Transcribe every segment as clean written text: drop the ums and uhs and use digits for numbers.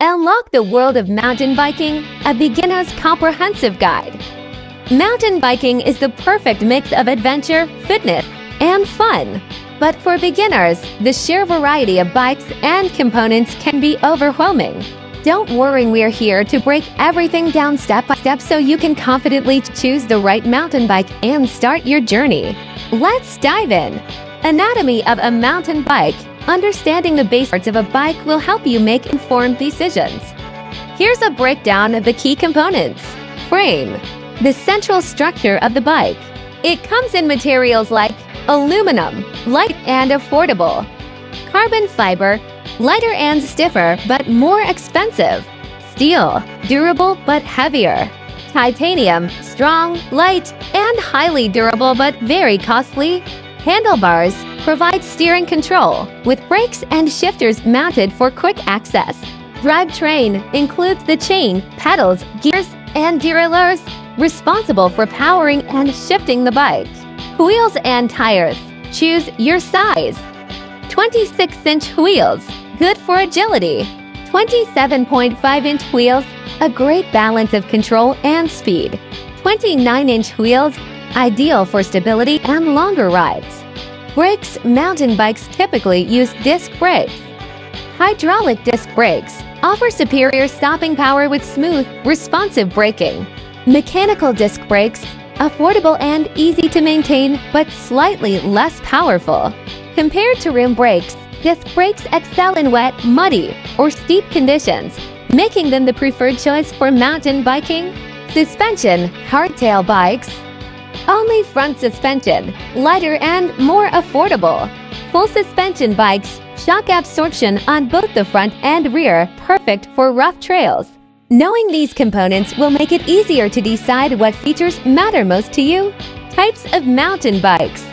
Unlock the world of mountain biking, a beginner's comprehensive guide. Mountain biking is the perfect mix of adventure, fitness, and fun. But for beginners, the sheer variety of bikes and components can be overwhelming. Don't worry, we're here to break everything down step by step so you can confidently choose the right mountain bike and start your journey. Let's dive in. Anatomy of a mountain bike. Understanding the basic parts of a bike will help you make informed decisions. Here's a breakdown of the key components. Frame. The central structure of the bike. It comes in materials like aluminum, light and affordable. Carbon fiber, lighter and stiffer but more expensive. Steel, durable but heavier. Titanium, strong, light, and highly durable but very costly. Handlebars provide steering control, with brakes and shifters mounted for quick access. Drivetrain includes the chain, pedals, gears, and derailleurs, responsible for powering and shifting the bike. Wheels and tires. Choose your size. 26-inch wheels, good for agility. 27.5-inch wheels, a great balance of control and speed. 29-inch wheels, ideal for stability and longer rides. Brakes. Mountain bikes typically use disc brakes. Hydraulic disc brakes offer superior stopping power with smooth, responsive braking. Mechanical disc brakes, affordable and easy to maintain, but slightly less powerful. Compared to rim brakes, disc brakes excel in wet, muddy, or steep conditions, making them the preferred choice for mountain biking. Suspension. Hardtail bikes. Only front suspension, lighter and more affordable. Full suspension bikes, shock absorption on both the front and rear, perfect for rough trails. Knowing these components will make it easier to decide what features matter most to you. Types of mountain bikes.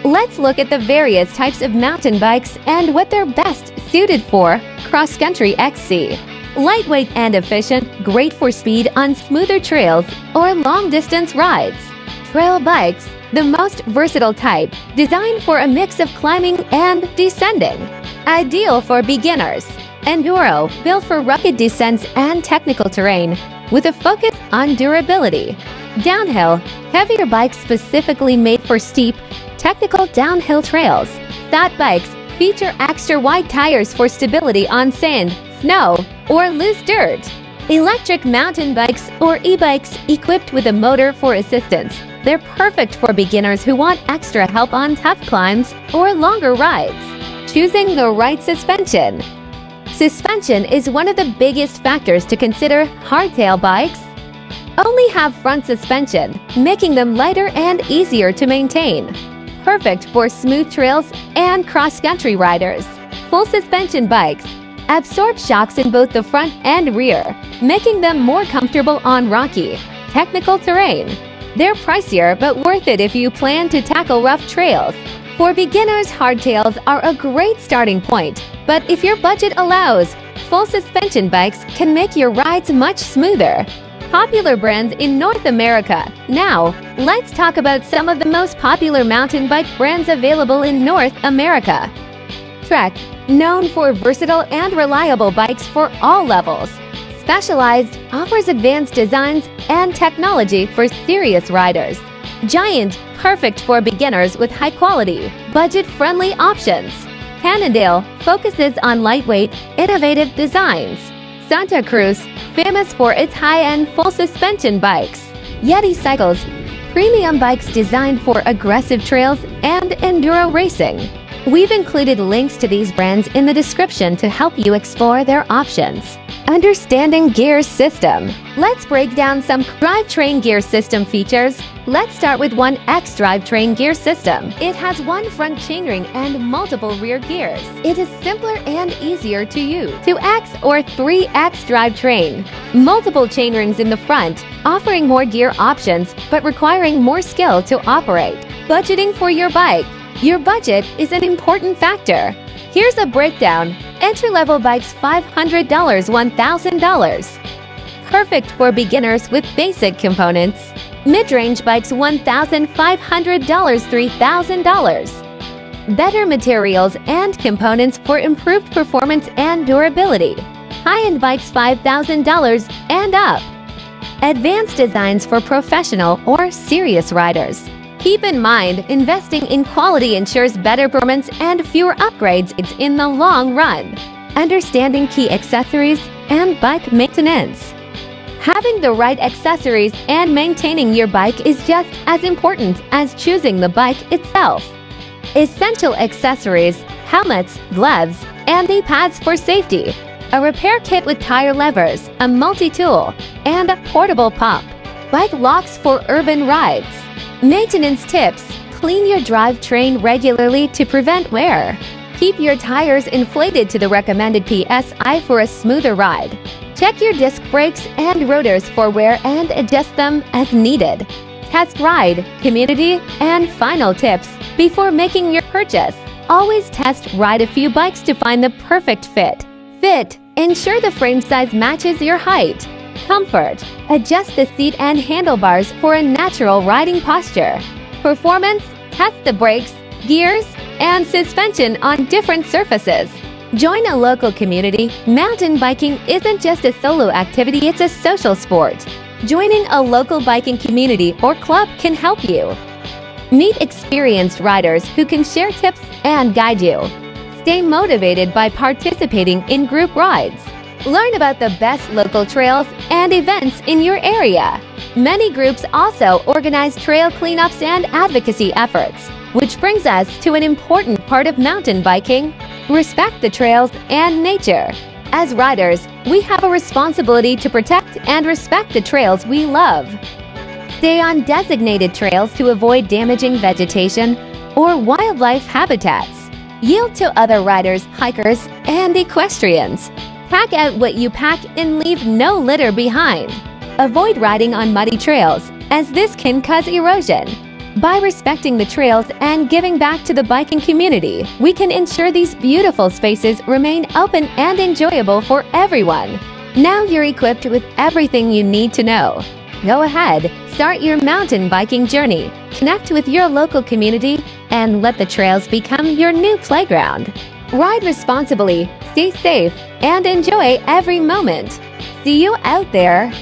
Let's look at the various types of mountain bikes and what they're best suited for. Cross-country XC. Lightweight and efficient, great for speed on smoother trails or long-distance rides. Trail bikes, the most versatile type, designed for a mix of climbing and descending. Ideal for beginners. Enduro, built for rugged descents and technical terrain, with a focus on durability. Downhill, heavier bikes specifically made for steep, technical downhill trails. Fat bikes feature extra wide tires for stability on sand, snow, or loose dirt. Electric mountain bikes or e-bikes equipped with a motor for assistance. They're perfect for beginners who want extra help on tough climbs or longer rides. Choosing the right suspension. Suspension is one of the biggest factors to consider. Hardtail bikes only have front suspension, making them lighter and easier to maintain. Perfect for smooth trails and cross-country riders. Full suspension bikes absorb shocks in both the front and rear, making them more comfortable on rocky, technical terrain. They're pricier but worth it if you plan to tackle rough trails. For beginners, hardtails are a great starting point, but if your budget allows, full suspension bikes can make your rides much smoother. Popular brands in North America. Now, let's talk about some of the most popular mountain bike brands available in North America. Trek, known for versatile and reliable bikes for all levels. Specialized, offers advanced designs and technology for serious riders. Giant, perfect for beginners with high-quality, budget-friendly options. Cannondale focuses on lightweight, innovative designs. Santa Cruz, famous for its high-end full-suspension bikes. Yeti Cycles, premium bikes designed for aggressive trails and enduro racing. We've included links to these brands in the description to help you explore their options. Understanding gear system. Let's break down some drivetrain gear system features. Let's start with 1X drivetrain gear system. It has one front chainring and multiple rear gears. It is simpler and easier to use. 2X or 3X drivetrain. Multiple chainrings in the front, offering more gear options but requiring more skill to operate. Budgeting for your bike. Your budget is an important factor. Here's a breakdown. Entry-level bikes $500, $1,000. Perfect for beginners with basic components. Mid-range bikes $1,500, $3,000. Better materials and components for improved performance and durability. high-end bikes $5,000 and up. Advanced designs for professional or serious riders. Keep in mind, investing in quality ensures better performance and fewer upgrades in the long run. Understanding key accessories and bike maintenance. Having the right accessories and maintaining your bike is just as important as choosing the bike itself. Essential accessories, helmets, gloves, and knee pads for safety. A repair kit with tire levers, a multi-tool, and a portable pump. Bike locks for urban rides. Maintenance tips: clean your drivetrain regularly to prevent wear. Keep your tires inflated to the recommended PSI for a smoother ride. Check your disc brakes and rotors for wear and adjust them as needed. Test ride, community, and final tips before making your purchase. Always test ride a few bikes to find the perfect fit. Fit: ensure the frame size matches your height. Comfort: adjust the seat and handlebars for a natural riding posture. Performance: test the brakes, gears, and suspension on different surfaces. Join a local community. Mountain biking isn't just a solo activity, it's a social sport. Joining a local biking community or club can help you. Meet experienced riders who can share tips and guide you. Stay motivated by participating in group rides. Learn about the best local trails and events in your area. Many groups also organize trail cleanups and advocacy efforts, which brings us to an important part of mountain biking: respect the trails and nature. As riders, we have a responsibility to protect and respect the trails we love. Stay on designated trails to avoid damaging vegetation or wildlife habitats. Yield to other riders, hikers, and equestrians. Pack out what you pack and leave no litter behind. Avoid riding on muddy trails, as this can cause erosion. By respecting the trails and giving back to the biking community, we can ensure these beautiful spaces remain open and enjoyable for everyone. Now you're equipped with everything you need to know. Go ahead, start your mountain biking journey. Connect with your local community and let the trails become your new playground. Ride responsibly, stay safe, and enjoy every moment. See you out there!